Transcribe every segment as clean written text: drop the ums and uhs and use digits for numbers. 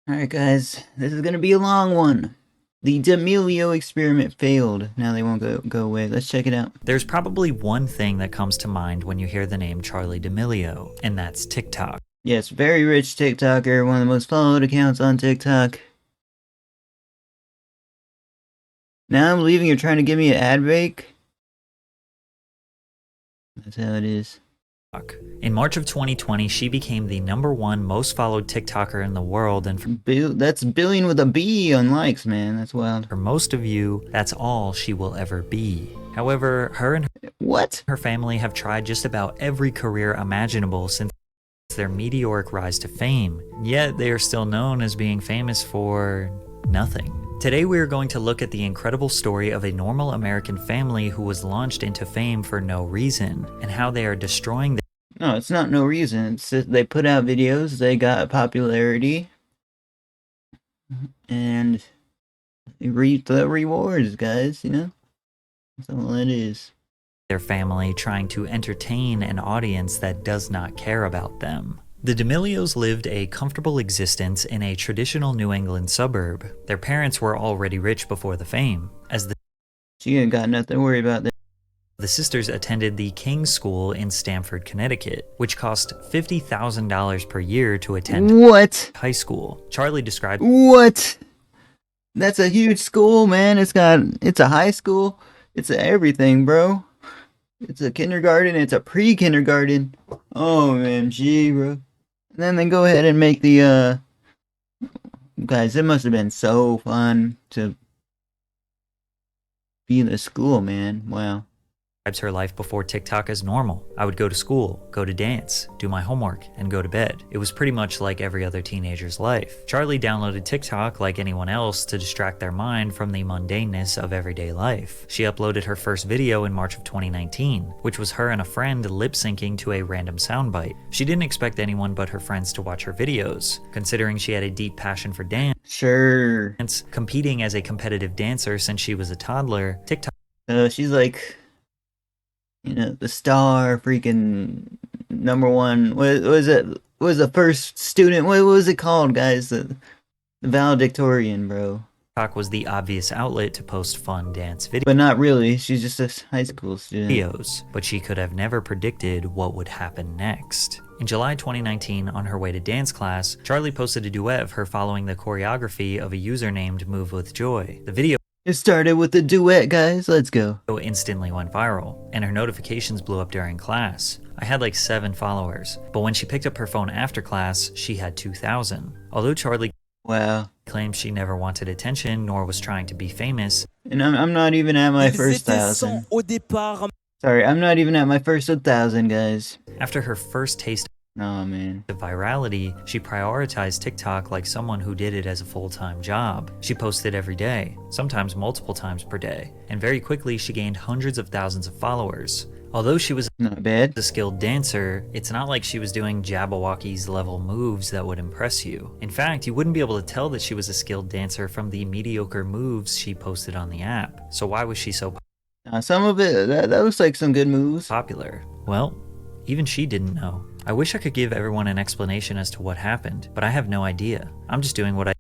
Alright guys, this is gonna be a long one. The D'Amelio experiment failed. Now they won't go away. Let's check it out. There's probably one thing that comes to mind when you hear the name Charli D'Amelio, and that's TikTok. Yes, very rich TikToker, one of the most followed accounts on TikTok. Now I'm leaving, you're trying to give me an ad break? That's how it is. In March of 2020, she became the #1 most followed TikToker in the world, and that's billion with a B on likes, man. That's wild. for most of you, that's all she will ever be. However, her and her family have tried just about every career imaginable since their meteoric rise to fame, yet they are still known as being famous for nothing. Today we are going to look at the incredible story of a normal American family who was launched into fame for no reason, and how they are destroying No, it's not no reason. It's they put out videos, they got popularity, and they reap the rewards, guys, you know? That's all it is. their family trying to entertain an audience that does not care about them. The D'Amelios lived a comfortable existence in a traditional New England suburb. Their parents were already rich before the fame, as She ain't got nothing to worry about there. the sisters attended the King's School in Stamford, Connecticut, which cost $50,000 per year to attend high school. Charli described What? That's a huge school, man. It's a high school. It's everything, bro. It's a kindergarten. It's a pre-kindergarten. OMG, bro. And then they go ahead and make the, guys, it must have been so fun to be in the school, man. Wow. her life before TikTok as normal. I would go to school, go to dance, do my homework, and go to bed. It was pretty much like every other teenager's life. Charli downloaded TikTok like anyone else to distract their mind from the mundaneness of everyday life. She uploaded her first video in March of 2019, which was her and a friend lip-syncing to a random soundbite. She didn't expect anyone but her friends to watch her videos, considering she had a deep passion for dance. Sure. Competing as a competitive dancer since she was a toddler, TikTok she's like, you know, the star, freaking #1. What was it? What was the first student? What was it called, guys? The valedictorian, bro. TikTok was the obvious outlet to post fun dance videos. But not really. She's just a high school student. But she could have never predicted what would happen next. In July 2019, on her way to dance class, Charli posted a duet of her following the choreography of a user named Move With Joy. The video It started with a duet, guys. Let's go. Instantly went viral, and her notifications blew up during class. I had like 7 followers, but when she picked up her phone after class, she had 2,000. Although Charli claims she never wanted attention nor was trying to be famous. And I'm not even at my first 1,000. Sorry, I'm not even at my first 1,000, guys. After her first taste oh, man. of virality, she prioritized TikTok like someone who did it as a full-time job. She posted every day, sometimes multiple times per day, and very quickly she gained hundreds of thousands of followers. Although she was not bad, a skilled dancer, it's not like she was doing Jabberwocky's level moves that would impress you. In fact, you wouldn't be able to tell that she was a skilled dancer from the mediocre moves she posted on the app. So why was she so some of it, that looks like some good moves. Popular? Well, even she didn't know. I wish I could give everyone an explanation as to what happened, but I have no idea. I'm just doing what I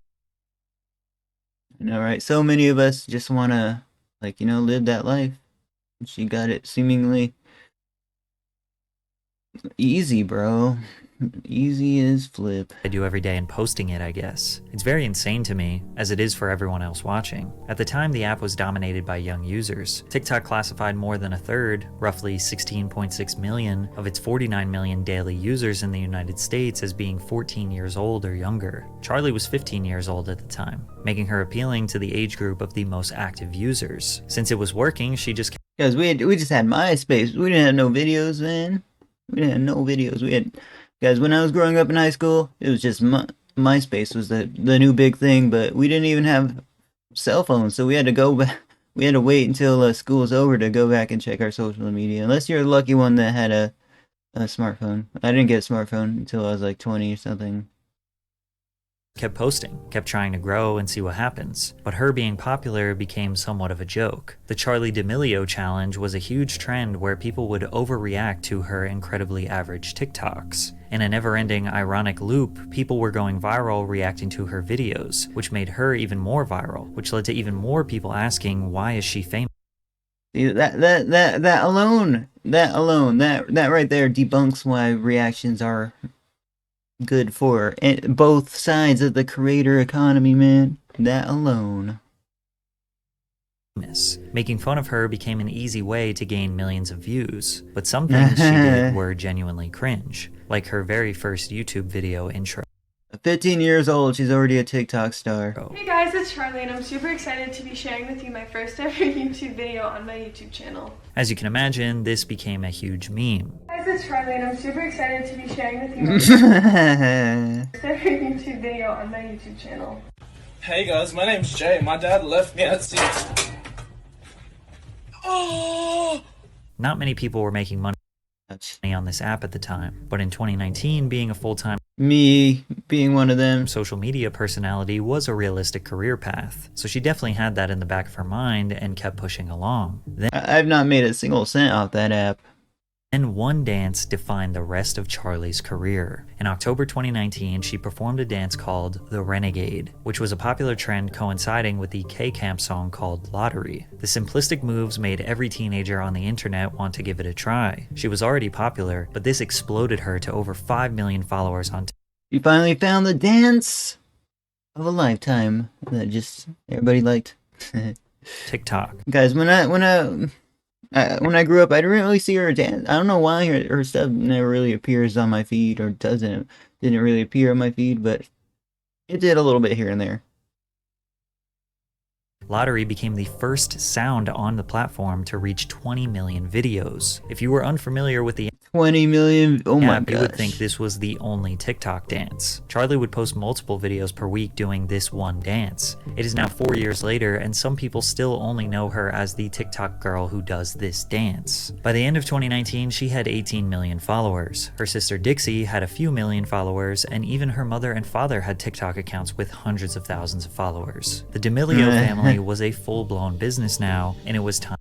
know, right? So many of us just want to, like, you know, live that life. She got it seemingly easy, bro. Easy as flip. I do every day and posting it, I guess. It's very insane to me, as it is for everyone else watching. At the time, the app was dominated by young users. TikTok classified more than a third, roughly 16.6 million, of its 49 million daily users in the United States as being 14 years old or younger. Charli was 15 years old at the time, making her appealing to the age group of the most active users. Since it was working, she just Guys, we just had MySpace. We didn't have no videos, man. We didn't have no videos. We had... Guys, when I was growing up in high school, it was just MySpace was the new big thing, but we didn't even have cell phones, so we had to go back. We had to wait until school's over to go back and check our social media, unless you're a lucky one that had a smartphone. I didn't get a smartphone until I was like 20 or something. kept posting, kept trying to grow and see what happens. But her being popular became somewhat of a joke. The Charli D'Amelio challenge was a huge trend where people would overreact to her incredibly average TikToks. In a never-ending ironic loop, people were going viral reacting to her videos, which made her even more viral, which led to even more people asking, why is she famous? That alone, that right there debunks why reactions are good for both sides of the creator economy, man. That alone. Making fun of her became an easy way to gain millions of views, but some things she did were genuinely cringe, like her very first YouTube video intro. 15 years old, she's already a TikTok star. Hey guys, it's Charli and I'm super excited to be sharing with you my first ever YouTube video on my YouTube channel. As you can imagine, this became a huge meme. Hey guys, it's Charli and I'm super excited to be sharing with you my first ever YouTube video on my YouTube channel. Hey guys, my name's Jay. My dad left me at 6. Oh! Not many people were making money on this app at the time, but in 2019, being a full-time me being one of them social media personality was a realistic career path, so she definitely had that in the back of her mind and kept pushing along. I've not made a single cent off that app. Then one dance defined the rest of Charli's career. In October 2019, she performed a dance called The Renegade, which was a popular trend coinciding with the K-Camp song called Lottery. The simplistic moves made every teenager on the internet want to give it a try. She was already popular, but this exploded her to over 5 million followers on TikTok. You finally found the dance of a lifetime that just everybody liked. TikTok. Guys, when I grew up, I didn't really see her dance. I don't know why her stuff never really appears on my feed, or didn't really appear on my feed, but it did a little bit here and there. Lottery became the first sound on the platform to reach 20 million videos. If you were unfamiliar with the 20 million, oh my gosh. You would think this was the only TikTok dance. Charli would post multiple videos per week doing this one dance. It is now 4 years later, and some people still only know her as the TikTok girl who does this dance. By the end of 2019, she had 18 million followers. Her sister Dixie had a few million followers, and even her mother and father had TikTok accounts with hundreds of thousands of followers. The D'Amelio family was a full-blown business now, and it was time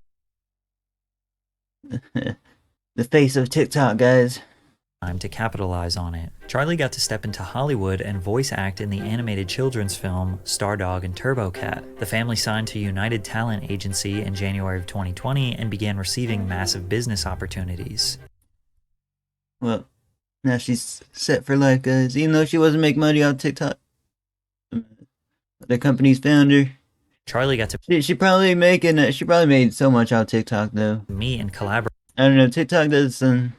the face of TikTok, guys. To capitalize on it. Charli got to step into Hollywood and voice act in the animated children's film Stardog and Turbo Cat. The family signed to United Talent Agency in January of 2020 and began receiving massive business opportunities. Well, now she's set for life, guys. Even though she wasn't making money off TikTok, the company's founder, Charli got to she probably made so much out of TikTok though. meet and collaborate. I don't know, TikTok does some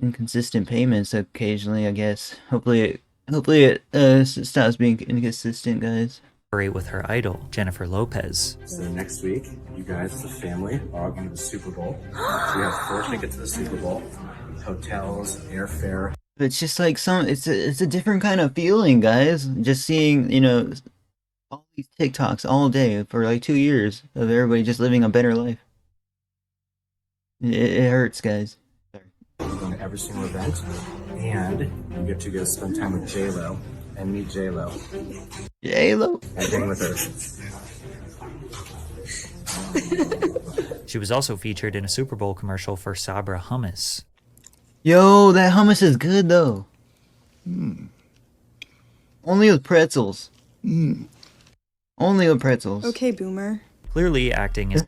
inconsistent payments occasionally, I guess. Hopefully it stops being inconsistent, guys. With her idol, Jennifer Lopez. So next week, you guys as a family are all going to the Super Bowl. So you have 4 tickets to the Super Bowl, hotels, airfare. It's just like it's a different kind of feeling, guys. Just seeing, you know, all these TikToks all day for like 2 years of everybody just living a better life. It hurts, guys. You're going to every single event, and you get to go spend time with J-Lo and meet J-Lo. J-Lo? And hang with her. She was also featured in a Super Bowl commercial for Sabra hummus. Yo, that hummus is good though. Only with pretzels. Only with pretzels. Okay, boomer. Clearly, acting is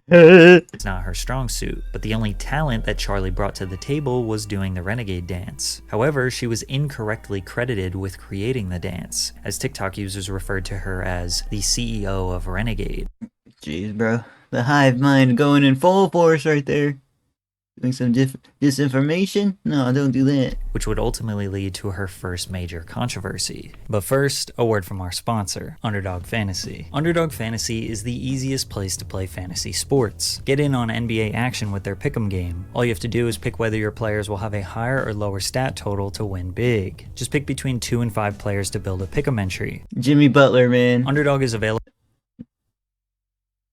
not her strong suit, but the only talent that Charli brought to the table was doing the Renegade dance. However, she was incorrectly credited with creating the dance, as TikTok users referred to her as the CEO of Renegade. Jeez, bro. The hive mind going in full force right there. Doing some disinformation? No, don't do that. Which would ultimately lead to her first major controversy. But first, a word from our sponsor, Underdog Fantasy. Underdog Fantasy is the easiest place to play fantasy sports. Get in on NBA action with their pick'em game. All you have to do is pick whether your players will have a higher or lower stat total to win big. Just pick between 2 and 5 players to build a pick'em entry. Jimmy Butler, man. Underdog is available.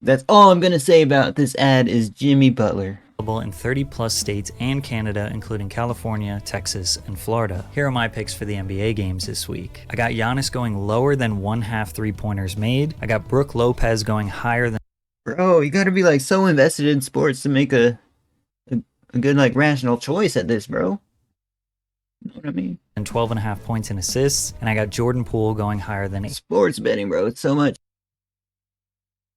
That's all I'm gonna say about this ad is Jimmy Butler. in 30 plus states and Canada, including California, Texas, and Florida. Here are my picks for the NBA games this week. I got Giannis going lower than 1/2 3-pointers made. I got Brook Lopez going higher than Bro, you gotta be like so invested in sports to make a good like rational choice at this, bro. You know what I mean? 12.5 points and assists. And I got Jordan Poole going higher than Sports betting, bro. It's so much.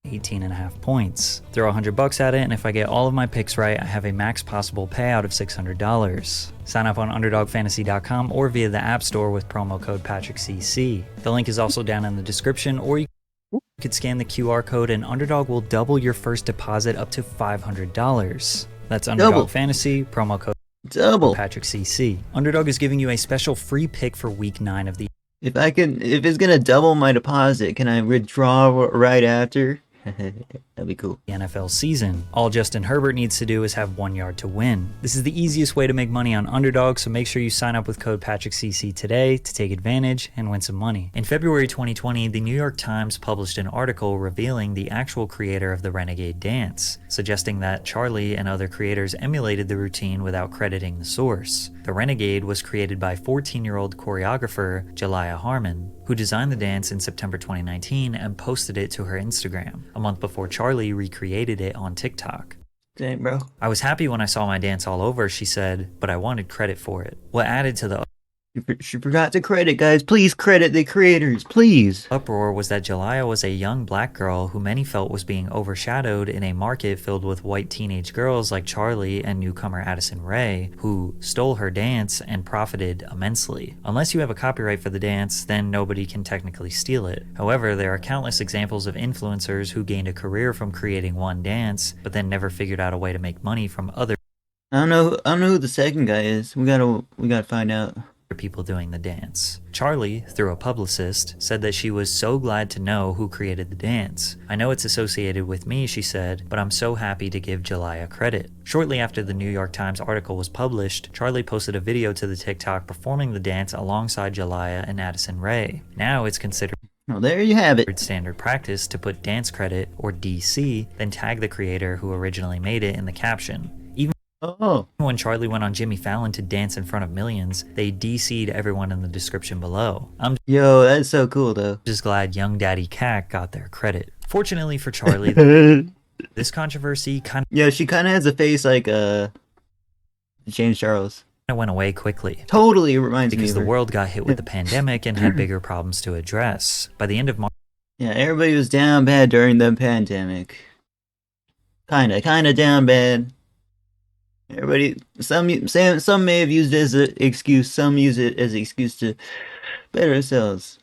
18.5 points. Throw $100 at it, and if I get all of my picks right, I have a max possible payout of $600. Sign up on UnderdogFantasy.com or via the App Store with promo code PatrickCC. The link is also down in the description, or you could scan the QR code and Underdog will double your first deposit up to $500. That's Underdog Double. Fantasy, promo code Double. PatrickCC. Underdog is giving you a special free pick for week 9 of the If it's gonna double my deposit, can I withdraw right after? That'd be cool. NFL season. All Justin Herbert needs to do is have 1 yard to win. This is the easiest way to make money on Underdog, so make sure you sign up with code PatrickCC today to take advantage and win some money. In February 2020, the New York Times published an article revealing the actual creator of the Renegade dance, suggesting that Charlie and other creators emulated the routine without crediting the source. The Renegade was created by 14-year-old choreographer Jalaiah Harmon, who designed the dance in September 2019 and posted it to her Instagram, a month before Charlie recreated it on TikTok. Dang, bro. I was happy when I saw my dance all over, she said, but I wanted credit for it. What added to the She forgot to credit, guys. Please credit the creators, please. uproar was that Jalaiah was a young black girl who many felt was being overshadowed in a market filled with white teenage girls like Charlie and newcomer Addison Rae, who stole her dance and profited immensely. Unless you have a copyright for the dance, then nobody can technically steal it. However, there are countless examples of influencers who gained a career from creating one dance, but then never figured out a way to make money from other I don't know who the second guy is. We gotta find out. people doing the dance. Charlie, through a publicist, said that she was so glad to know who created the dance. I know it's associated with me, she said, but I'm so happy to give Jalaiah credit. Shortly after the New York Times article was published, Charlie posted a video to the TikTok performing the dance alongside Jalaiah and Addison Rae. Now it's considered Well, there you have it. standard practice to put dance credit, or DC, then tag the creator who originally made it in the caption. Oh, When Charlie went on Jimmy Fallon to dance in front of millions, they DC'd everyone in the description below. I'm yo, that's so cool, though. just glad Young Daddy Cat got their credit. Fortunately for Charlie, this controversy kind Yo, she kind of has a face like James Charles. of went away quickly, Totally reminds me because of the her. world got hit with the pandemic and had bigger problems to address. By the end of March, Yeah, everybody was down bad during the pandemic. Kinda down bad. Everybody, some may have used it as an excuse. Some use it as an excuse to better themselves.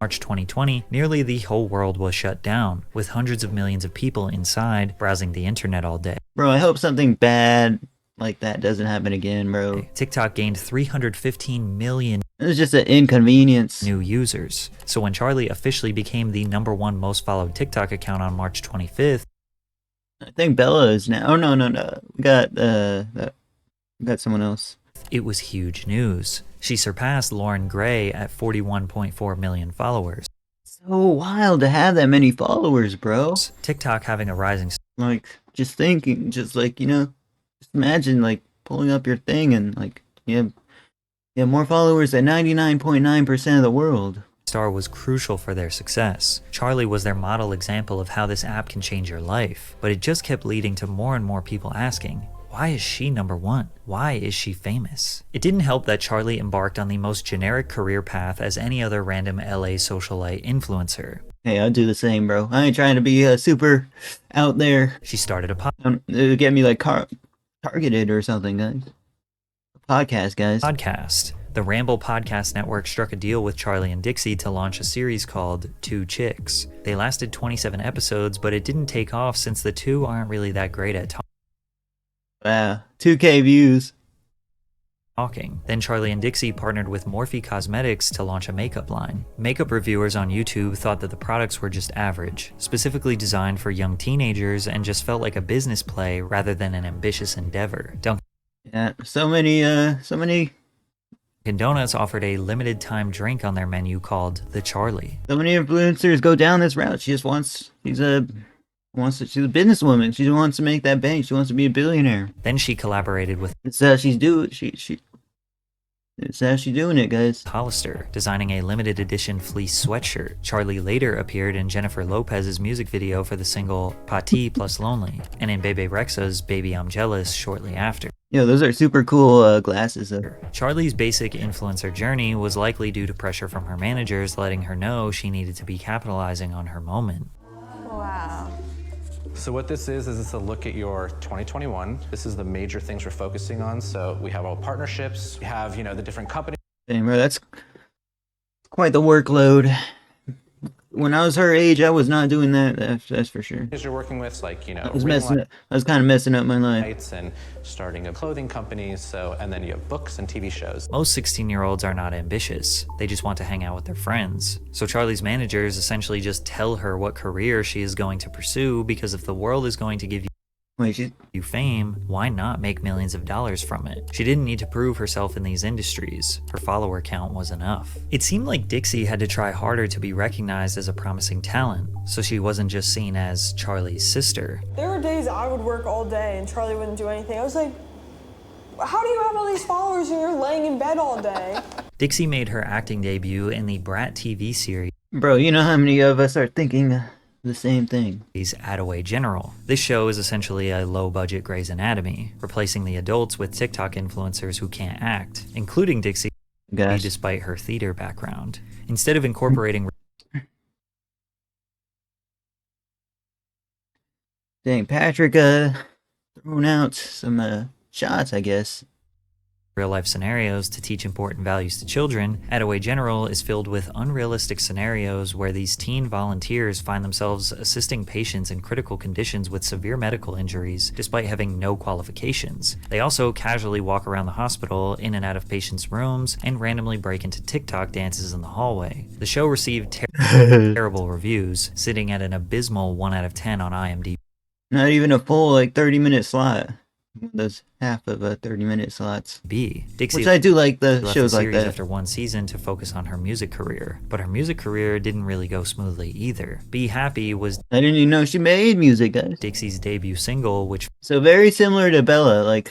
March 2020, nearly the whole world was shut down, with hundreds of millions of people inside browsing the internet all day. Bro, I hope something bad like that doesn't happen again, bro. TikTok gained 315 million It was just an inconvenience. new users. So when Charlie officially became the #1 most followed TikTok account on March 25th, I think Bella is now. Oh no. We got someone else. it was huge news. She surpassed Lauren Gray at 41.4 million followers. So wild to have that many followers, bro. TikTok having a rising Like, just thinking, just like, just imagine like pulling up your thing and like you have more followers than 99.9% of the world. star was crucial for their success. Charlie was their model example of how this app can change your life, but it just kept leading to more and more people asking, why is she #1? Why is she famous? It didn't help that Charlie embarked on the most generic career path as any other random LA socialite influencer. Hey, I'll do the same, bro. I ain't trying to be super out there. She started a It'll get me like targeted or something, guys. Podcast, guys. podcast. The Ramble Podcast Network struck a deal with Charlie and Dixie to launch a series called Two Chicks. They lasted 27 episodes, but it didn't take off since the two aren't really that great at Wow, 2K views. talking. Then Charlie and Dixie partnered with Morphe Cosmetics to launch a makeup line. Makeup reviewers on YouTube thought that the products were just average, specifically designed for young teenagers, and just felt like a business play rather than an ambitious endeavor. Yeah, so many. Dunkin' Donuts offered a limited time drink on their menu called the Charlie. So many influencers go down this route. She's She's a businesswoman. She wants to make that bank. She wants to be a billionaire. Then she collaborated with It's how she's doing. It's how she's doing it, guys. Hollister, designing a limited edition fleece sweatshirt. Charlie later appeared in Jennifer Lopez's music video for the single Pati plus Lonely, and in Bebe Rexha's Baby I'm Jealous shortly after. Yo, those are super cool glasses, though. Charlie's basic influencer journey was likely due to pressure from her managers letting her know she needed to be capitalizing on her moment. Wow. So what this is it's a look at your 2021. This is the major things we're focusing on. So we have all partnerships. We have, the different companies. Dang, bro, that's quite the workload. When I was her age, I was not doing that. That's for sure. You're working with, like, I was kind of messing up my life. and starting a clothing company. So, and then you have books and TV shows. Most 16-year-olds are not ambitious. They just want to hang out with their friends. So Charlie's managers essentially just tell her what career she is going to pursue, because if the world is going to give you fame, why not make millions of dollars from it? She didn't need to prove herself in these industries. Her follower count was enough. It seemed like Dixie had to try harder to be recognized as a promising talent, so she wasn't just seen as Charlie's sister. There were days I would work all day and Charlie wouldn't do anything. I was like, how do you have all these followers and you're laying in bed all day? Dixie made her acting debut in the Brat TV series Bro, you know how many of us are thinking the same thing. Attaway General. This show is essentially a low-budget Grey's Anatomy, replacing the adults with TikTok influencers who can't act, including Dixie, despite her theater background. Instead of incorporating Dang, Patrick throwing out some shots, I guess. real-life scenarios to teach important values to children, Attaway General is filled with unrealistic scenarios where these teen volunteers find themselves assisting patients in critical conditions with severe medical injuries despite having no qualifications. They also casually walk around the hospital, in and out of patients' rooms, and randomly break into TikTok dances in the hallway. The show received terrible reviews, sitting at an abysmal 1 out of 10 on IMDb. Not even a full, 30-minute slot. Those half of 30-minute slots. Dixie, which I do like the left shows the like series that. after one season to focus on her music career, but her music career didn't really go smoothly either. Be Happy was I didn't even know she made music, guys. Dixie's debut single, which So very similar to Bella,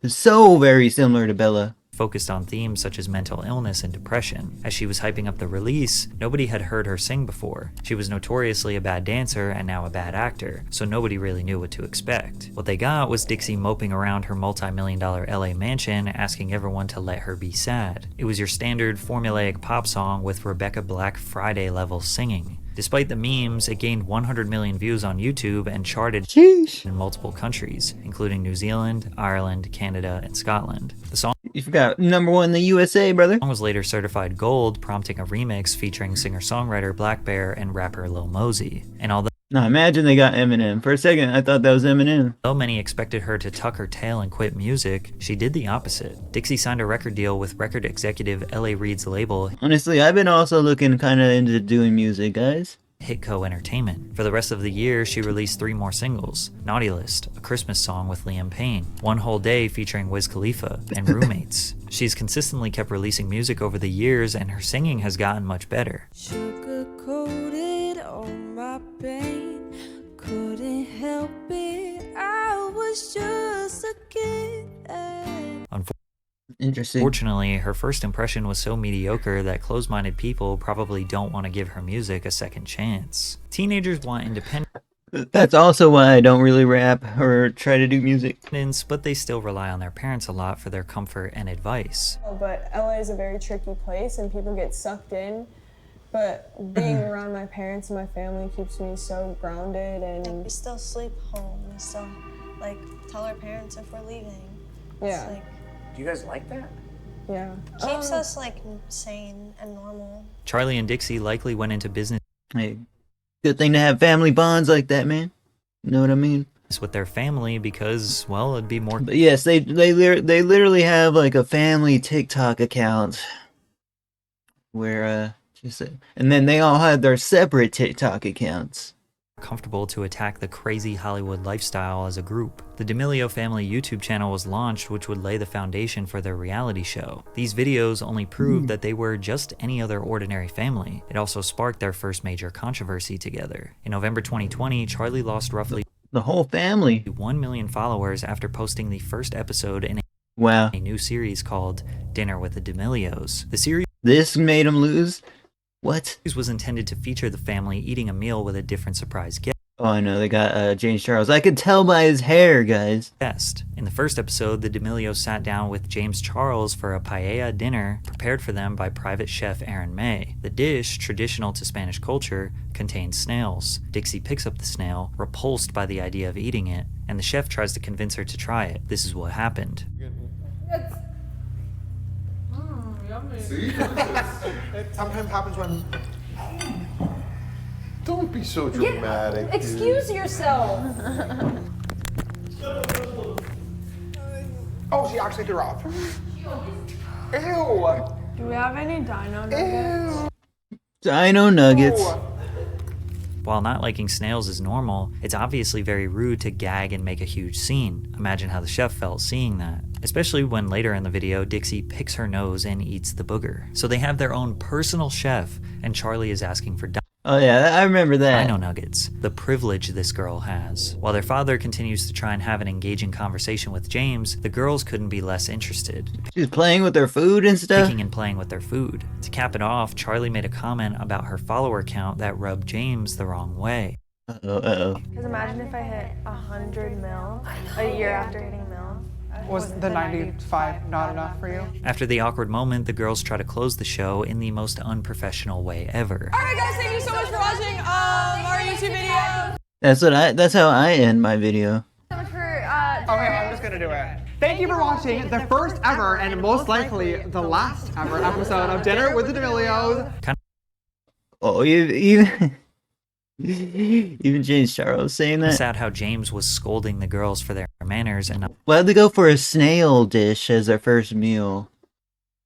so very similar to Bella. focused on themes such as mental illness and depression. As she was hyping up the release, nobody had heard her sing before. She was notoriously a bad dancer and now a bad actor, so nobody really knew what to expect. What they got was Dixie moping around her multi-million-dollar LA mansion, asking everyone to let her be sad. It was your standard formulaic pop song with Rebecca Black Friday level singing. Despite the memes, it gained 100 million views on YouTube and charted in multiple countries, including New Zealand, Ireland, Canada, and Scotland. The song You forgot #1 in the USA, brother. was later certified gold, prompting a remix featuring singer-songwriter Black Bear and rapper Lil Mosey. And although No, imagine they got Eminem. For a second, I thought that was Eminem. many expected her to tuck her tail and quit music, she did the opposite. Dixie signed a record deal with record executive L.A. Reid's label, Honestly, I've been also looking kind of into doing music, guys. Hitco Entertainment. For the rest of the year, she released 3 more singles: Naughty List, a Christmas song with Liam Payne, One Whole Day featuring Wiz Khalifa, and Roommates. She's consistently kept releasing music over the years, and her singing has gotten much better. Sugar-coated on my pain, couldn't help it, I was just a kid. Interesting. Unfortunately, her first impression was so mediocre that closed-minded people probably don't want to give her music a second chance. Teenagers want That's also why I don't really rap or try to do music. independence, but they still rely on their parents a lot for their comfort and advice. But LA is a very tricky place and people get sucked in. But being around my parents and my family keeps me so grounded and We still sleep home. We still tell our parents if we're leaving. yeah, It's Do you guys like that? yeah. keeps us sane and normal. Charlie and Dixie likely went into business Hey, good thing to have family bonds like that, man. You know what I mean? with their family because, well, it'd be more But yes, they literally have a family TikTok account where and then they all have their separate TikTok accounts comfortable to attack the crazy Hollywood lifestyle as a group. The D'Amelio family YouTube channel was launched, which would lay the foundation for their reality show. These videos only proved that they were just any other ordinary family. It also sparked their first major controversy together. In November 2020, Charlie lost roughly The whole family. 1 million followers after posting the first episode in Wow. a new series called Dinner with the D'Amelios. The series This made him lose? What? was intended to feature the family eating a meal with a different surprise Oh, I know. They got James Charles. I could tell by his hair, guys. guest. In the first episode, the D'Amelios sat down with James Charles for a paella dinner prepared for them by private chef Aaron May. The dish, traditional to Spanish culture, contains snails. Dixie picks up the snail, repulsed by the idea of eating it, and the chef tries to convince her to try it. This is what happened. See? It sometimes happens when. Don't be so dramatic. Excuse yourself. Oh, she actually threw off. Ew. Do we have any dino nuggets? Dino Nuggets. While not liking snails is normal, it's obviously very rude to gag and make a huge scene. Imagine how the chef felt seeing that. Especially when later in the video, Dixie picks her nose and eats the booger. So they have their own personal chef, and Charlie is asking for Oh, yeah, I remember that. dino nuggets, the privilege this girl has. While their father continues to try and have an engaging conversation with James, the girls couldn't be less interested, She's playing with their food and stuff. picking and playing with their food. To cap it off, Charlie made a comment about her follower count that rubbed James the wrong way. Uh-oh. Because imagine if I hit 100 mil a year after hitting mil. Was the 95 not enough for you? After the awkward moment, the girls try to close the show in the most unprofessional way ever. Alright guys, thank you so much for watching our YouTube video. That's how I end my video. Okay, I'm just gonna do it. Thank you for watching the first ever and most likely the last ever episode of Dinner with the D'Amelios. Oh, even even James Charles saying that. Sad how James was scolding the girls for their manners and Why'd they go for a snail dish as their first meal?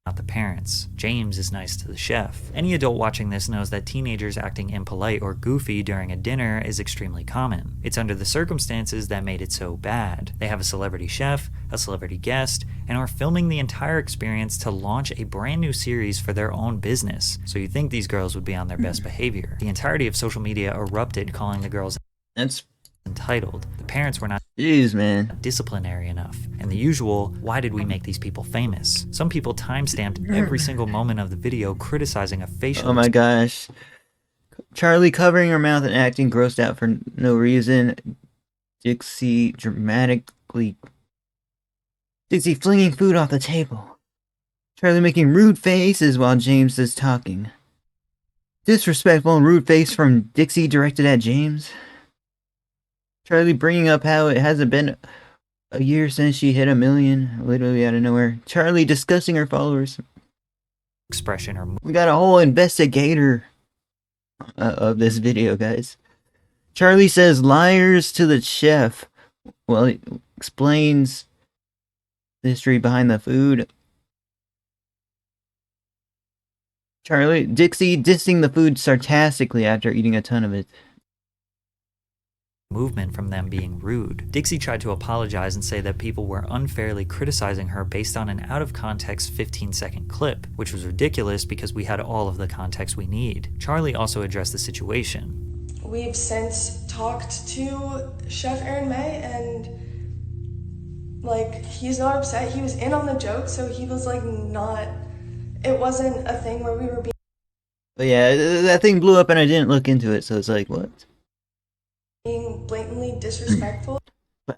not the parents. James is nice to the chef. Any adult watching this knows that teenagers acting impolite or goofy during a dinner is extremely common. It's under the circumstances that made it so bad. They have a celebrity chef, a celebrity guest, and are filming the entire experience to launch a brand new series for their own business. So you'd think these girls would be on their best behavior. The entirety of social media erupted calling the girls That's entitled. The parents were not jeez, man. disciplinary enough. And the usual, why did we make these people famous? Some people time-stamped every single moment of the video criticizing a facial Oh my gosh. Charlie covering her mouth and acting grossed out for no reason. Dixie flinging food off the table. Charlie making rude faces while James is talking. Disrespectful and rude face from Dixie directed at James. Charlie bringing up how it hasn't been a year since she hit 1 million, literally out of nowhere. Charlie discussing her followers. expression or We got a whole investigator of this video, guys. Charlie says liars to the chef. Well, he explains the history behind the food. Dixie dissing the food sarcastically after eating a ton of it. movement from them being rude. Dixie tried to apologize and say that people were unfairly criticizing her based on an out-of-context 15-second clip, which was ridiculous because we had all of the context we need. Charlie also addressed the situation. We've since talked to Chef Aaron May, and like, he's not upset. He was in on the joke, so he was like it wasn't a thing where we were But yeah, that thing blew up and I didn't look into it, so it's like, what? being blatantly disrespectful. But,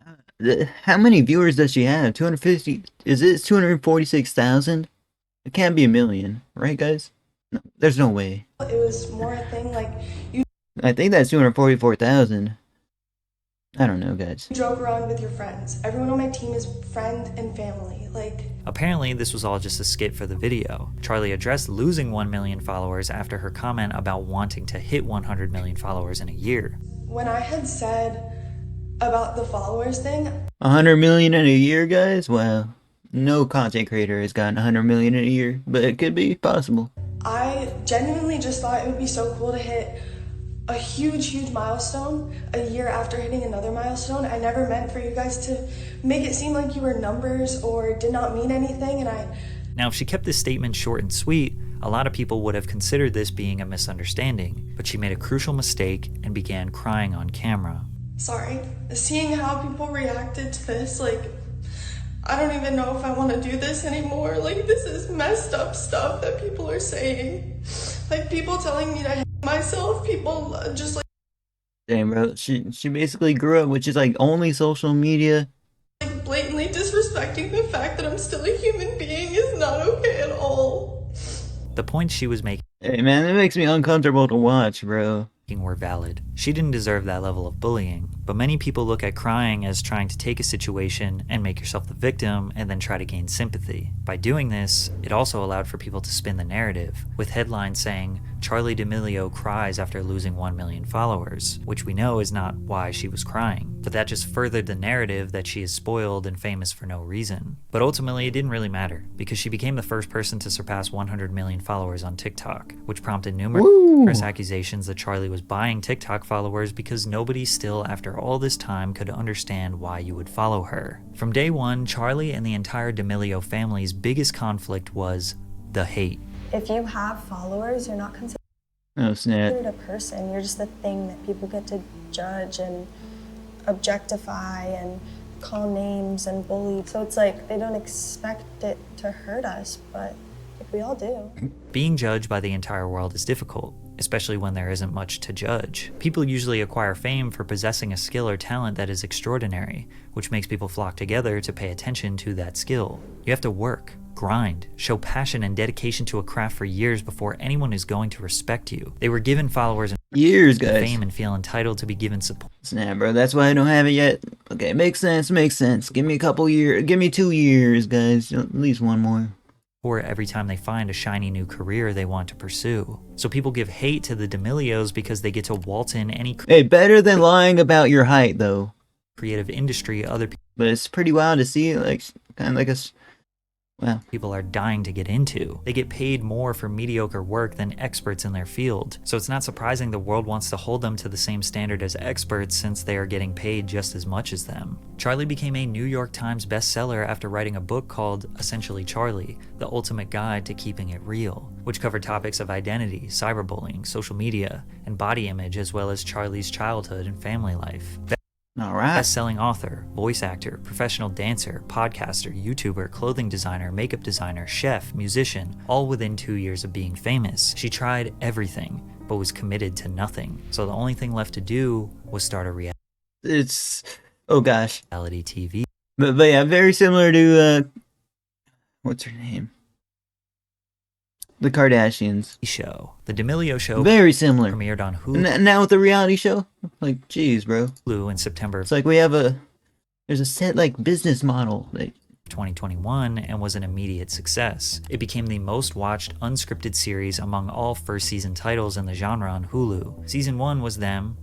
how many viewers does she have? 250? Is it 246,000? It can't be 1 million, right, guys? No, there's no way. It was more a thing like, you I think that's 244,000. I don't know, guys. joke around with your friends. Everyone on my team is friend and family. Like, Apparently, this was all just a skit for the video. Charlie addressed losing 1 million followers after her comment about wanting to hit 100 million followers in a year. when I had said about the followers thing, 100 million in a year, guys? Wow. No content creator has gotten 100 million in a year, but it could be possible. I genuinely just thought it would be so cool to hit a huge milestone a year after hitting another milestone. I never meant for you guys to make it seem like you were numbers or did not mean anything, and Now, if she kept this statement short and sweet, a lot of people would have considered this being a misunderstanding, but she made a crucial mistake and began crying on camera. sorry. Seeing how people reacted to this, like, I don't even know if I want to do this anymore. Like, this is messed up stuff that people are saying. Like, people telling me to hate myself, people just like Damn, bro. She basically grew up with just like only social media. blatantly disrespecting the fact that I'm still a human being is not okay at all. The points she was making Hey, man, it makes me uncomfortable to watch, bro. were valid. She didn't deserve that level of bullying, but many people look at crying as trying to take a situation and make yourself the victim and then try to gain sympathy. By doing this, it also allowed for people to spin the narrative, with headlines saying, Charli D'Amelio cries after losing 1 million followers, which we know is not why she was crying, but that just furthered the narrative that she is spoiled and famous for no reason. But ultimately, it didn't really matter, because she became the first person to surpass 100 million followers on TikTok, which prompted numerous accusations that Charli was buying TikTok followers because nobody still, after all this time, could understand why you would follow her. From day one, Charli and the entire D'Amelio family's biggest conflict was the hate. If you have followers, you're not considered Oh, snap. a person. You're just a thing that people get to judge and objectify and call names and bully. So it's like they don't expect it to hurt us, but like we all do. Being judged by the entire world is difficult, especially when there isn't much to judge. People usually acquire fame for possessing a skill or talent that is extraordinary, which makes people flock together to pay attention to that skill. You have to work, grind, show passion and dedication to a craft for years before anyone is going to respect you. They were given followers and Years, guys. fame and feel entitled to be given support. Snap, bro. That's why I don't have it yet. Okay, makes sense, makes sense. Give me a couple years. Give me 2 years, guys. At least one more. Or every time they find a shiny new career they want to pursue. So people give hate to the D'Amelios because they get to waltz in any Hey, better than lying about your height, though. creative industry other But it's pretty wild to see, like, kind of like wow. people are dying to get into. They get paid more for mediocre work than experts in their field. So it's not surprising the world wants to hold them to the same standard as experts since they are getting paid just as much as them. Charli became a New York Times bestseller after writing a book called Essentially Charli, The Ultimate Guide to Keeping It Real, which covered topics of identity, cyberbullying, social media, and body image, as well as Charli's childhood and family life. All right. Best-selling author, voice actor, professional dancer, podcaster, YouTuber, clothing designer, makeup designer, chef, musician, all within 2 years of being famous. She tried everything, but was committed to nothing. So the only thing left to do was start a It's, oh gosh. reality TV But yeah, very similar to, what's her name? The Kardashians. show. The D'Amelio Show Very similar. premiered on Hulu And now with the reality show? Like, jeez, bro. in September It's like we have there's a set, like, business model. Like, 2021 and was an immediate success. It became the most watched unscripted series among all first season titles in the genre on Hulu. Season 1 was them,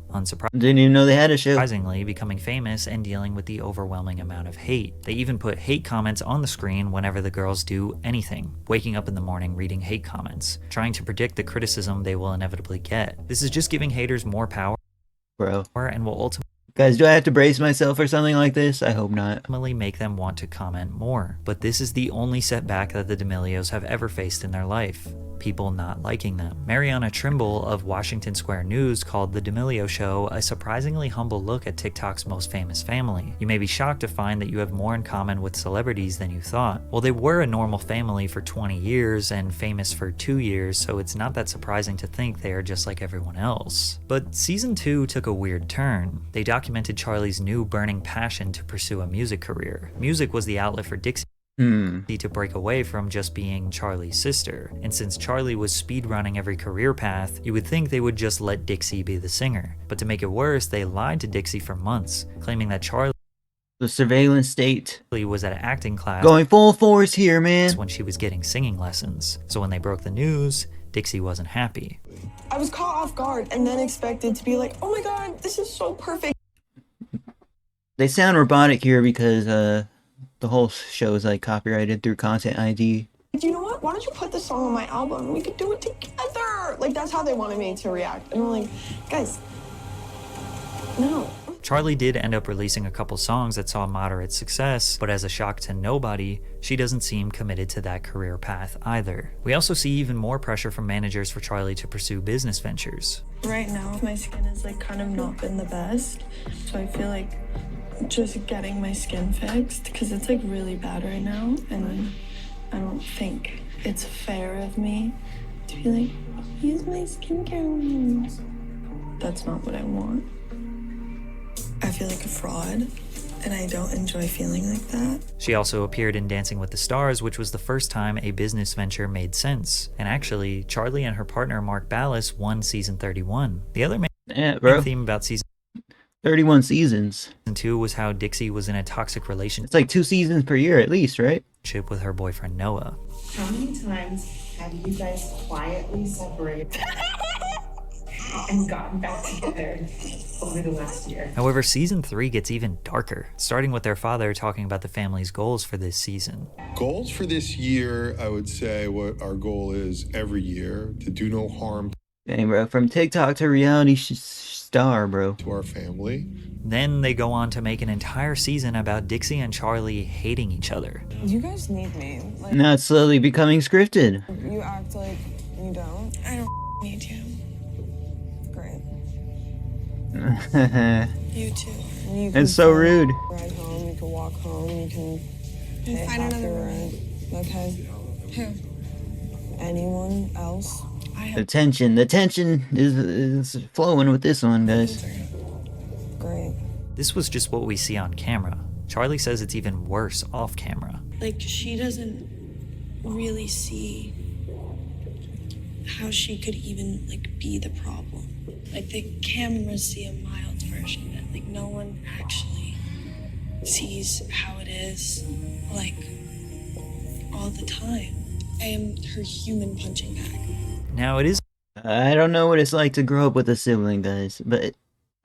didn't even know they had a show. unsurprisingly, becoming famous and dealing with the overwhelming amount of hate. They even put hate comments on the screen whenever the girls do anything, waking up in the morning reading hate comments, trying to predict the criticism they will inevitably get. This is just giving haters more power Bro. and will ultimately Guys, do I have to brace myself for something like this? I hope not. make them want to comment more. But this is the only setback that the D'Amelios have ever faced in their life. People not liking them. Mariana Trimble of Washington Square News called The D'Amelio Show a surprisingly humble look at TikTok's most famous family. You may be shocked to find that you have more in common with celebrities than you thought. Well, they were a normal family for 20 years and famous for 2 years, so it's not that surprising to think they are just like everyone else. But season 2 took a weird turn. They documented Charli's new burning passion to pursue a music career. Music was the outlet for Dixie to break away from just being Charli's sister. And since Charli was speedrunning every career path, you would think they would just let Dixie be the singer. But to make it worse, they lied to Dixie for months, claiming that Charli The surveillance state. was at acting class Going full force here, man. when she was getting singing lessons. So when they broke the news, Dixie wasn't happy. I was caught off guard and then expected to be like, oh my god, this is so perfect. They sound robotic here because, the whole show is, like, copyrighted through Content ID. You know what? Why don't you put this song on my album? We could do it together. Like, like, that's how they wanted me to react. And I'm like, guys, no. Charli did end up releasing a couple songs that saw moderate success, but as a shock to nobody, she doesn't seem committed to that career path either. We also see even more pressure from managers for Charli to pursue business ventures. Right now, my skin has like kind of not been the best, so I feel like just getting my skin fixed, because it's like really bad right now, and I don't think it's fair of me to be like, use my skincare. That's not what I want. I feel like a fraud, and I don't enjoy feeling like that. She also appeared in Dancing with the Stars, which was the first time a business venture made sense. And actually, Charli and her partner Mark Ballas won season 31. The other main theme about season 31 seasons. 2 was how Dixie was in a toxic relationship. It's like 2 seasons per year at least, right? With her boyfriend Noah. How many times have you guys quietly separated and gotten back together over the last year? However, season 3 gets even darker, starting with their father talking about the family's goals for this season. Goals for this year, I would say what our goal is every year, to do no harm. Dang, bro, from TikTok to reality star, bro. To our family. Then they go on to make an entire season about Dixie and Charli hating each other. You guys need me. Like, Now it's slowly becoming scripted. you act like you don't. I don't need you. Great. You too. You can It's so find rude. a ride home, you can walk home, you can pay find half another your ride. rent. Okay. Who? Anyone else? The tension is flowing with this one, guys. Great. This was just what we see on camera. Charli says it's even worse off camera. Like, she doesn't really see how she could even, like, be the problem. Like, the cameras see a mild version of it. Like, no one actually sees how it is, like, all the time. I am her human punching bag. Now it is I don't know what it's like to grow up with a sibling, guys, but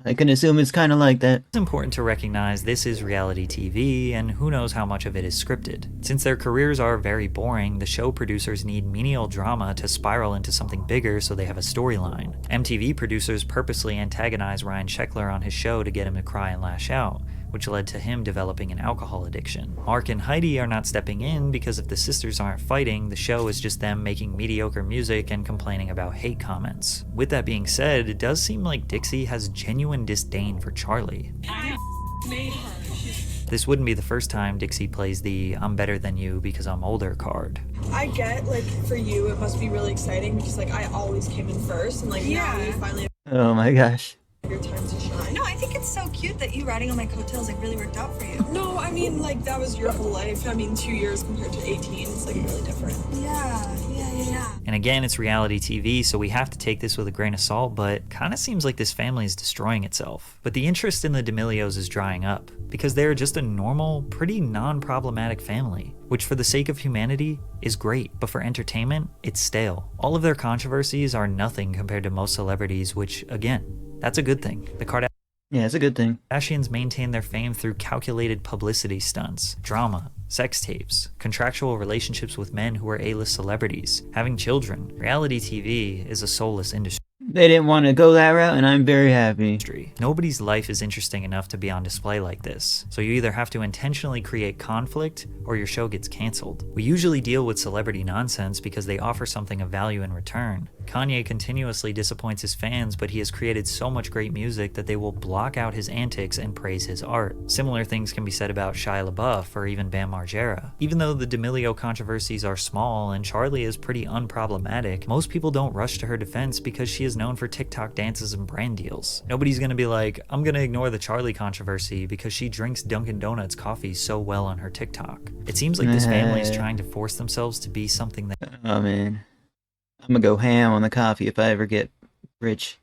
I can assume it's kind of like that. It's important to recognize this is reality TV, and who knows how much of it is scripted. Since their careers are very boring, the show producers need menial drama to spiral into something bigger so they have a storyline. MTV producers purposely antagonize Ryan Sheckler on his show to get him to cry and lash out, which led to him developing an alcohol addiction. Mark and Heidi are not stepping in because if the sisters aren't fighting, the show is just them making mediocre music and complaining about hate comments. With that being said, it does seem like Dixie has genuine disdain for Charli. I made her. This wouldn't be the first time Dixie plays the "I'm better than you because I'm older" card. I get, like, for you, it must be really exciting because, like, I always came in first, and, like, now you finally Oh my gosh. have your time to shine. No, I think it's so cute that you riding on my coattails, like, really worked out for you. No, I mean, like, that was your whole life. I mean, 2 years compared to 18, it's, like, really different. Yeah. And again, it's reality TV, so we have to take this with a grain of salt, but kinda seems like this family is destroying itself. But the interest in the D'Amelios is drying up, because they're just a normal, pretty non-problematic family, which for the sake of humanity is great, but for entertainment, it's stale. All of their controversies are nothing compared to most celebrities, which, again, that's a good thing. The Yeah, it's a good thing. Kardashians maintain their fame through calculated publicity stunts, drama, sex tapes, contractual relationships with men who are A-list celebrities, having children. Reality TV is a soulless industry. They didn't want to go that route, and I'm very happy. Nobody's life is interesting enough to be on display like this, so you either have to intentionally create conflict or your show gets canceled. We usually deal with celebrity nonsense because they offer something of value in return. Kanye continuously disappoints his fans, but he has created so much great music that they will block out his antics and praise his art. Similar things can be said about Shia LaBeouf or even Bam Margera. Even though the D'Amelio controversies are small and Charli is pretty unproblematic, most people don't rush to her defense because she is known for TikTok dances and brand deals. Nobody's gonna be like, I'm gonna ignore the Charli controversy because she drinks Dunkin' Donuts coffee so well on her TikTok. It seems like this family is trying to force themselves to be something that Oh man, I'm gonna go ham on the coffee if I ever get rich.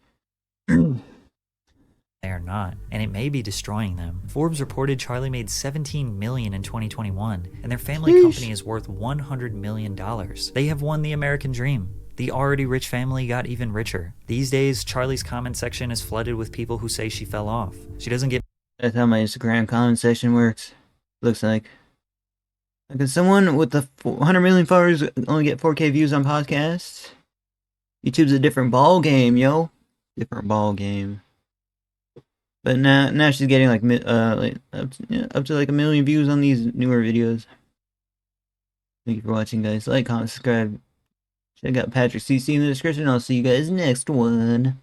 they are not, and it may be destroying them. Forbes reported Charli made $17 million in 2021, and their family company is worth $100 million. They have won the American dream. The already rich family got even richer. These days, Charli's comment section is flooded with people who say she fell off. She doesn't get. That's how my Instagram comment section works. Looks like. Can someone with the 100 million followers only get 4K views on podcasts? YouTube's a different ball game, yo. Different ball game. But now she's getting like up to like 1 million views on these newer videos. Thank you for watching, guys. Like, comment, subscribe. Check out Patrick CC in the description. I'll see you guys next one.